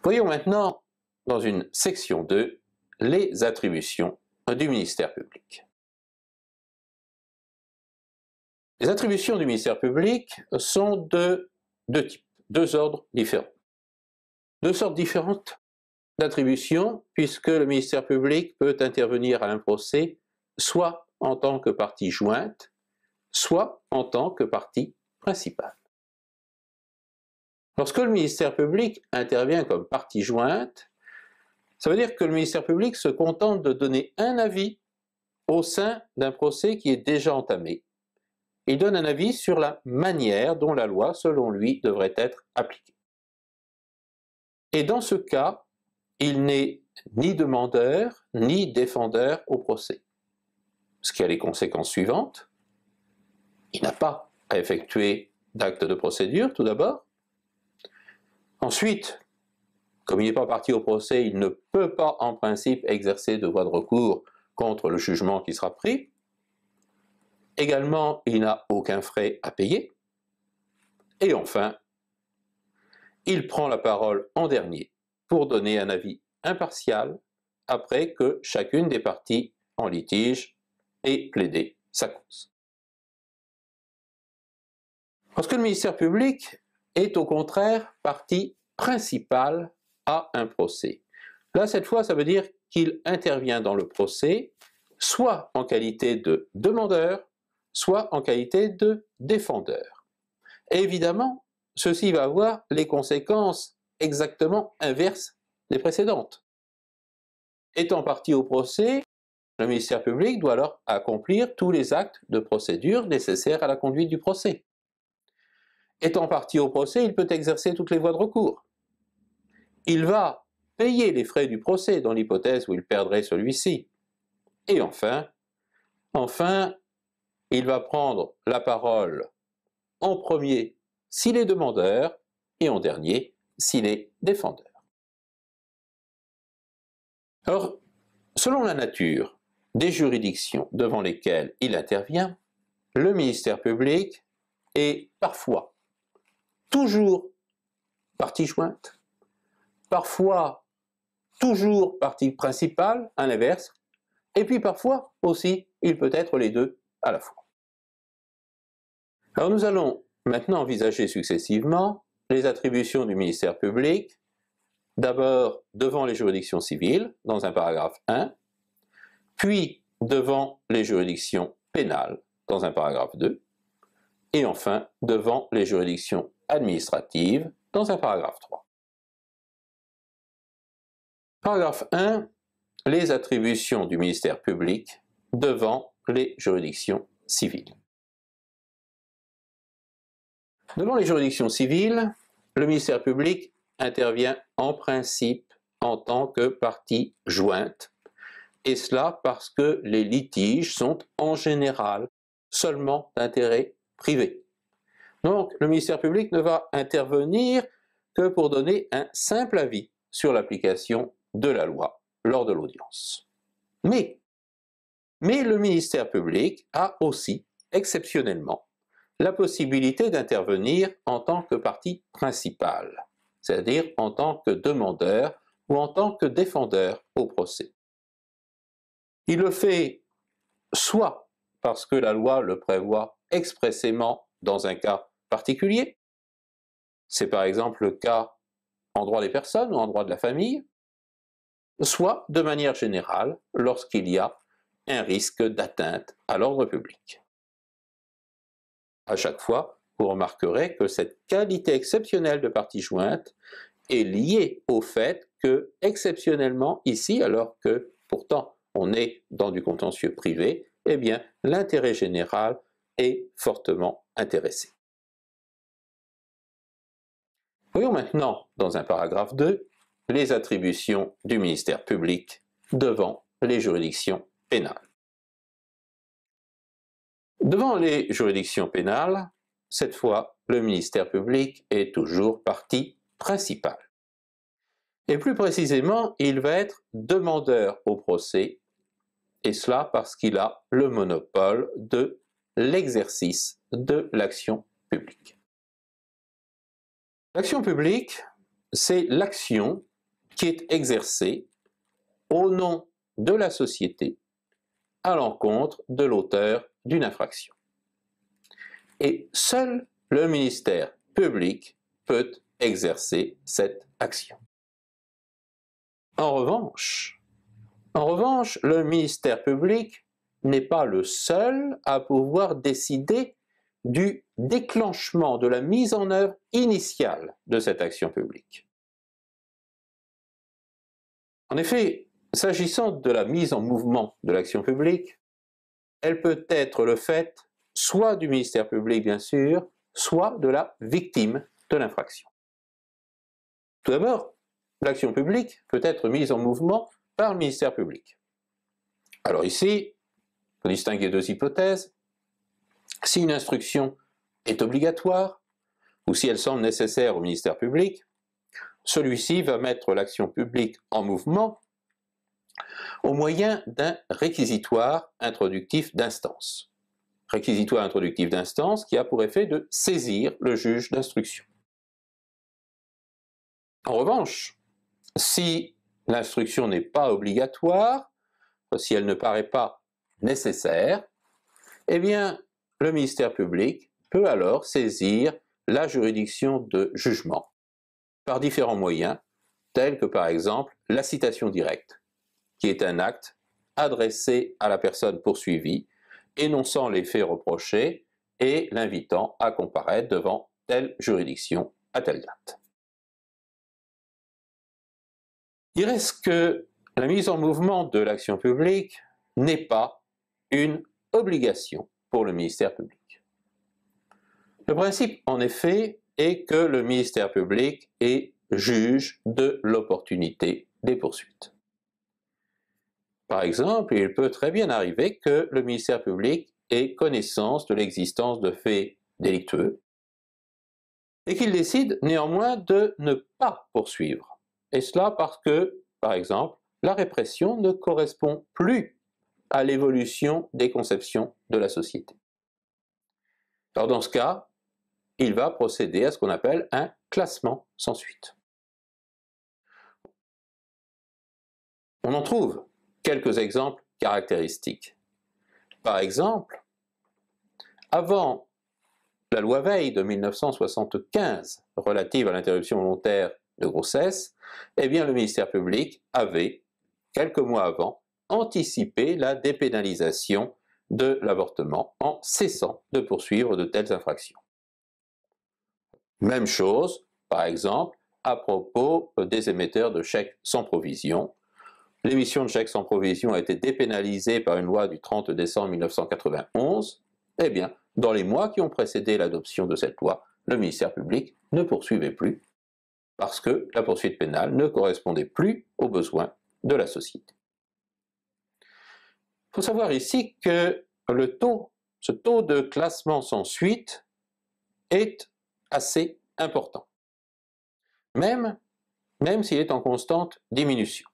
Voyons maintenant, dans une section 2, les attributions du ministère public. Les attributions du ministère public sont de deux types, deux ordres différents. Deux sortes différentes d'attributions, puisque le ministère public peut intervenir à un procès soit en tant que partie jointe, soit en tant que partie principale. Lorsque le ministère public intervient comme partie jointe, ça veut dire que le ministère public se contente de donner un avis au sein d'un procès qui est déjà entamé. Il donne un avis sur la manière dont la loi, selon lui, devrait être appliquée. Et dans ce cas, il n'est ni demandeur ni défendeur au procès. Ce qui a les conséquences suivantes. Il n'a pas à effectuer d'acte de procédure, tout d'abord. Ensuite, comme il n'est pas partie au procès, il ne peut pas en principe exercer de voie de recours contre le jugement qui sera pris. Également, il n'a aucun frais à payer. Et enfin, il prend la parole en dernier pour donner un avis impartial après que chacune des parties en litige ait plaidé sa cause. Lorsque le ministère public est au contraire partie principale à un procès, là cette fois ça veut dire qu'il intervient dans le procès soit en qualité de demandeur, soit en qualité de défendeur. Et évidemment, ceci va avoir les conséquences exactement inverses des précédentes. Étant partie au procès, le ministère public doit alors accomplir tous les actes de procédure nécessaires à la conduite du procès. Étant partie au procès, il peut exercer toutes les voies de recours. Il va payer les frais du procès dans l'hypothèse où il perdrait celui-ci. Et enfin, il va prendre la parole en premier s'il est demandeur et en dernier s'il est défendeur. Alors, selon la nature des juridictions devant lesquelles il intervient, le ministère public est parfois toujours partie jointe, parfois toujours partie principale, à l'inverse, et puis parfois aussi, il peut être les deux à la fois. Alors nous allons maintenant envisager successivement les attributions du ministère public, d'abord devant les juridictions civiles, dans un paragraphe 1, puis devant les juridictions pénales, dans un paragraphe 2, et enfin devant les juridictions administratives, dans un paragraphe 3. Paragraphe 1. Les attributions du ministère public devant les juridictions civiles. Devant les juridictions civiles, le ministère public intervient en principe en tant que partie jointe, et cela parce que les litiges sont en général seulement d'intérêt privé. Donc le ministère public ne va intervenir que pour donner un simple avis sur l'application de la loi lors de l'audience. Mais le ministère public a aussi, exceptionnellement, la possibilité d'intervenir en tant que partie principale, c'est-à-dire en tant que demandeur ou en tant que défendeur au procès. Il le fait soit parce que la loi le prévoit expressément dans un cas particulier, c'est par exemple le cas en droit des personnes ou en droit de la famille, soit de manière générale lorsqu'il y a un risque d'atteinte à l'ordre public. À chaque fois, vous remarquerez que cette qualité exceptionnelle de partie jointe est liée au fait que, exceptionnellement ici, alors que pourtant on est dans du contentieux privé, eh bien l'intérêt général est fortement intéressé. Voyons maintenant, dans un paragraphe 2, les attributions du ministère public devant les juridictions pénales. Devant les juridictions pénales, cette fois, le ministère public est toujours partie principale. Et plus précisément, il va être demandeur au procès, et cela parce qu'il a le monopole de l'exercice de l'action publique. L'action publique, c'est l'action qui est exercée au nom de la société à l'encontre de l'auteur d'une infraction. Et seul le ministère public peut exercer cette action. En revanche, le ministère public n'est pas le seul à pouvoir décider du déclenchement de la mise en œuvre initiale de cette action publique. En effet, s'agissant de la mise en mouvement de l'action publique, elle peut être le fait soit du ministère public bien sûr, soit de la victime de l'infraction. Tout d'abord, l'action publique peut être mise en mouvement par le ministère public. Alors ici, il faut distinguer deux hypothèses. Si une instruction est obligatoire, ou si elle semble nécessaire au ministère public, celui-ci va mettre l'action publique en mouvement au moyen d'un réquisitoire introductif d'instance. Réquisitoire introductif d'instance qui a pour effet de saisir le juge d'instruction. En revanche, si l'instruction n'est pas obligatoire, si elle ne paraît pas nécessaire, eh bien, le ministère public peut alors saisir la juridiction de jugement par différents moyens, tels que par exemple la citation directe, qui est un acte adressé à la personne poursuivie, énonçant les faits reprochés et l'invitant à comparaître devant telle juridiction à telle date. Il reste que la mise en mouvement de l'action publique n'est pas une obligation pour le ministère public. Le principe, en effet, est que le ministère public est juge de l'opportunité des poursuites. Par exemple, il peut très bien arriver que le ministère public ait connaissance de l'existence de faits délictueux et qu'il décide néanmoins de ne pas poursuivre. Et cela parce que, par exemple, la répression ne correspond plus à l'évolution des conceptions de la société. Alors dans ce cas, il va procéder à ce qu'on appelle un classement sans suite. On en trouve quelques exemples caractéristiques. Par exemple, avant la loi Veil de 1975 relative à l'interruption volontaire de grossesse, eh bien le ministère public avait, quelques mois avant, anticipé la dépénalisation de l'avortement en cessant de poursuivre de telles infractions. Même chose, par exemple, à propos des émetteurs de chèques sans provision. L'émission de chèques sans provision a été dépénalisée par une loi du 30 décembre 1991. Eh bien, dans les mois qui ont précédé l'adoption de cette loi, le ministère public ne poursuivait plus parce que la poursuite pénale ne correspondait plus aux besoins de la société. Il faut savoir ici que ce taux de classement sans suite est assez important, même s'il est en constante diminution.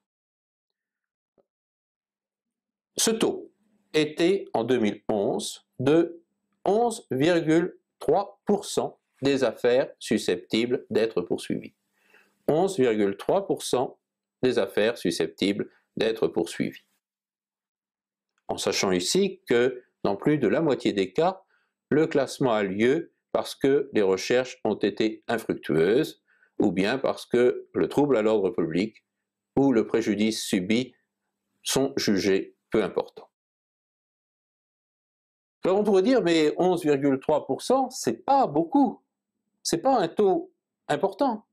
Ce taux était en 2011 de 11,3% des affaires susceptibles d'être poursuivies. 11,3% des affaires susceptibles d'être poursuivies. En sachant ici que dans plus de la moitié des cas, le classement a lieu parce que les recherches ont été infructueuses ou bien parce que le trouble à l'ordre public ou le préjudice subi sont jugés peu importants. Alors on pourrait dire, mais 11,3%, c'est pas beaucoup, c'est pas un taux important.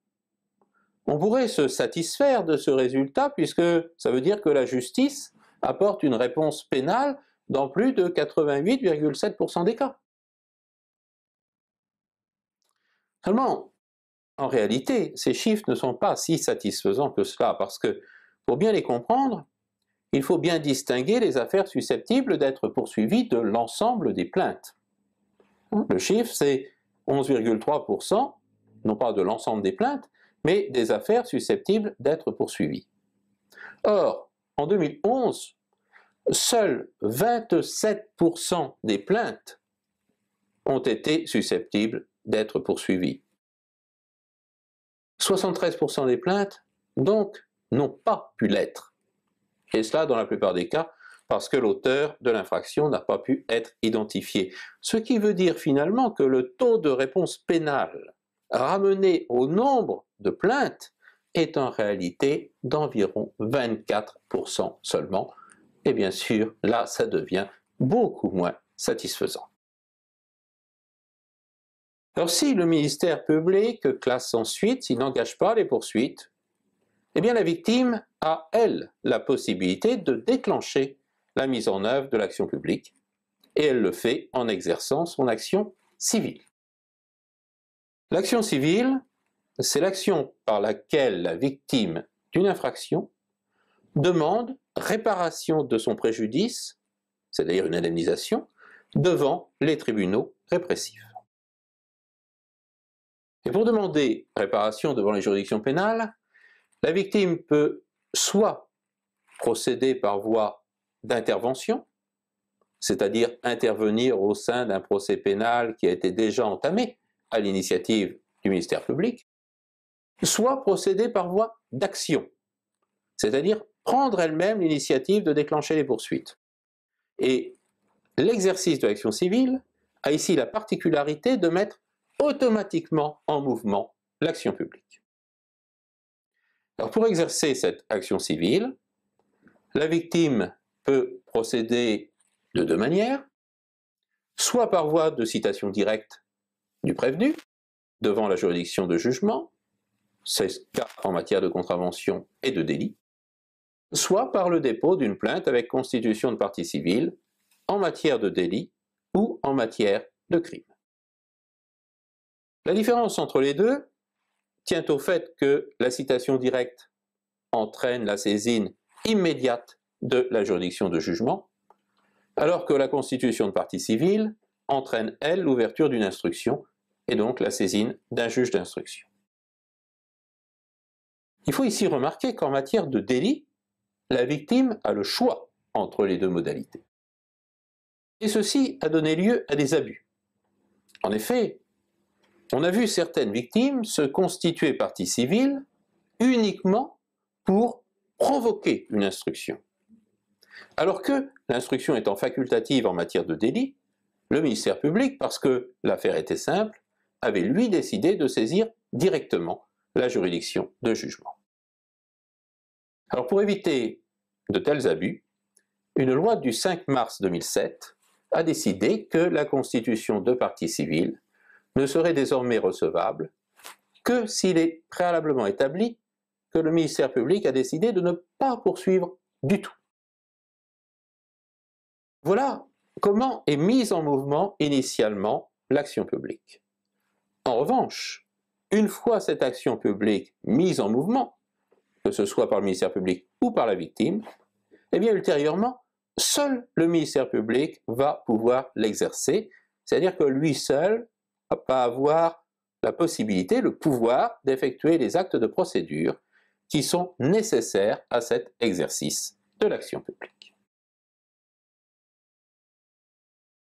On pourrait se satisfaire de ce résultat puisque ça veut dire que la justice apporte une réponse pénale dans plus de 88,7% des cas. Seulement, en réalité, ces chiffres ne sont pas si satisfaisants que cela parce que, pour bien les comprendre, il faut bien distinguer les affaires susceptibles d'être poursuivies de l'ensemble des plaintes. Le chiffre, c'est 11,3%, non pas de l'ensemble des plaintes, mais des affaires susceptibles d'être poursuivies. Or, en 2011, seuls 27% des plaintes ont été susceptibles d'être poursuivies. 73% des plaintes, donc, n'ont pas pu l'être. Et cela, dans la plupart des cas, parce que l'auteur de l'infraction n'a pas pu être identifié. Ce qui veut dire finalement que le taux de réponse pénale ramené au nombre de plaintes est en réalité d'environ 24% seulement. Et bien sûr, là, ça devient beaucoup moins satisfaisant. Alors si le ministère public classe sans suite, s'il n'engage pas les poursuites, eh bien la victime a, elle, la possibilité de déclencher la mise en œuvre de l'action publique, et elle le fait en exerçant son action civile. L'action civile, c'est l'action par laquelle la victime d'une infraction demande réparation de son préjudice, c'est-à-dire une indemnisation, devant les tribunaux répressifs. Et pour demander réparation devant les juridictions pénales, la victime peut soit procéder par voie d'intervention, c'est-à-dire intervenir au sein d'un procès pénal qui a été déjà entamé à l'initiative du ministère public, soit procéder par voie d'action, c'est-à-dire prendre elle-même l'initiative de déclencher les poursuites. Et l'exercice de l'action civile a ici la particularité de mettre automatiquement en mouvement l'action publique. Alors pour exercer cette action civile, la victime peut procéder de deux manières, soit par voie de citation directe du prévenu devant la juridiction de jugement, c'est le cas en matière de contravention et de délit, soit par le dépôt d'une plainte avec constitution de partie civile en matière de délit ou en matière de crime. La différence entre les deux tient au fait que la citation directe entraîne la saisine immédiate de la juridiction de jugement, alors que la constitution de partie civile entraîne, elle, l'ouverture d'une instruction et donc la saisine d'un juge d'instruction. Il faut ici remarquer qu'en matière de délit, la victime a le choix entre les deux modalités. Et ceci a donné lieu à des abus. En effet, on a vu certaines victimes se constituer partie civile uniquement pour provoquer une instruction. Alors que l'instruction étant facultative en matière de délit, le ministère public, parce que l'affaire était simple, avait lui décidé de saisir directement la juridiction de jugement. Alors pour éviter de tels abus, une loi du 5 mars 2007 a décidé que la constitution de partie civile ne serait désormais recevable que s'il est préalablement établi que le ministère public a décidé de ne pas poursuivre du tout. Voilà comment est mise en mouvement initialement l'action publique. En revanche, une fois cette action publique mise en mouvement, que ce soit par le ministère public ou par la victime, eh bien ultérieurement, seul le ministère public va pouvoir l'exercer, c'est-à-dire que lui seul va avoir la possibilité, le pouvoir d'effectuer les actes de procédure qui sont nécessaires à cet exercice de l'action publique.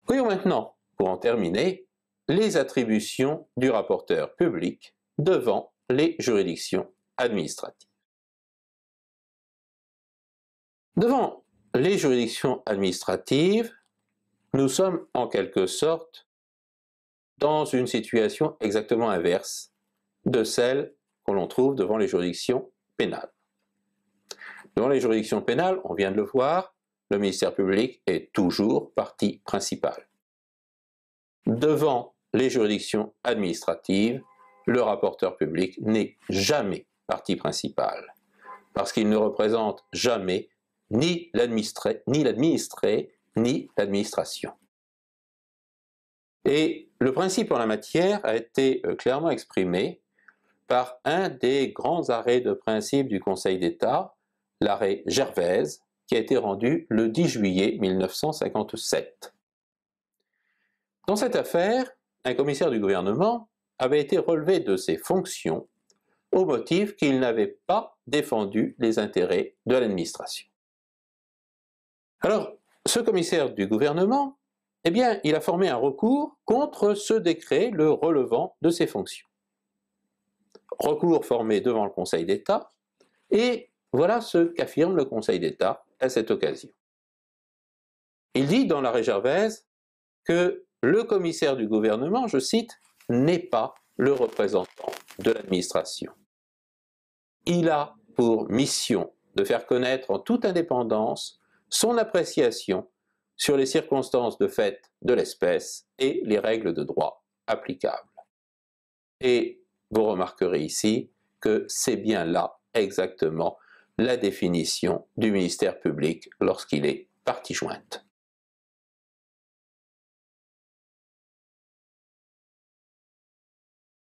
Voyons maintenant, pour en terminer, les attributions du rapporteur public devant les juridictions administratives. Devant les juridictions administratives, nous sommes en quelque sorte dans une situation exactement inverse de celle que l'on trouve devant les juridictions pénales. Devant les juridictions pénales, on vient de le voir, le ministère public est toujours partie principale. Devant les juridictions administratives, le rapporteur public n'est jamais partie principale, parce qu'il ne représente jamais ni l'administré, ni l'administration. Et le principe en la matière a été clairement exprimé par un des grands arrêts de principe du Conseil d'État, l'arrêt Gervaise, qui a été rendu le 10 juillet 1957. Dans cette affaire, un commissaire du gouvernement avait été relevé de ses fonctions au motif qu'il n'avait pas défendu les intérêts de l'administration. Alors, ce commissaire du gouvernement, eh bien, il a formé un recours contre ce décret le relevant de ses fonctions. Recours formé devant le Conseil d'État, et Voilà ce qu'affirme le Conseil d'État à cette occasion. Il dit dans l'arrêt Gervaise que le commissaire du gouvernement, je cite, n'est pas le représentant de l'administration. Il a pour mission de faire connaître en toute indépendance son appréciation sur les circonstances de fait de l'espèce et les règles de droit applicables. Et vous remarquerez ici que c'est bien là exactement la définition du ministère public lorsqu'il est partie jointe.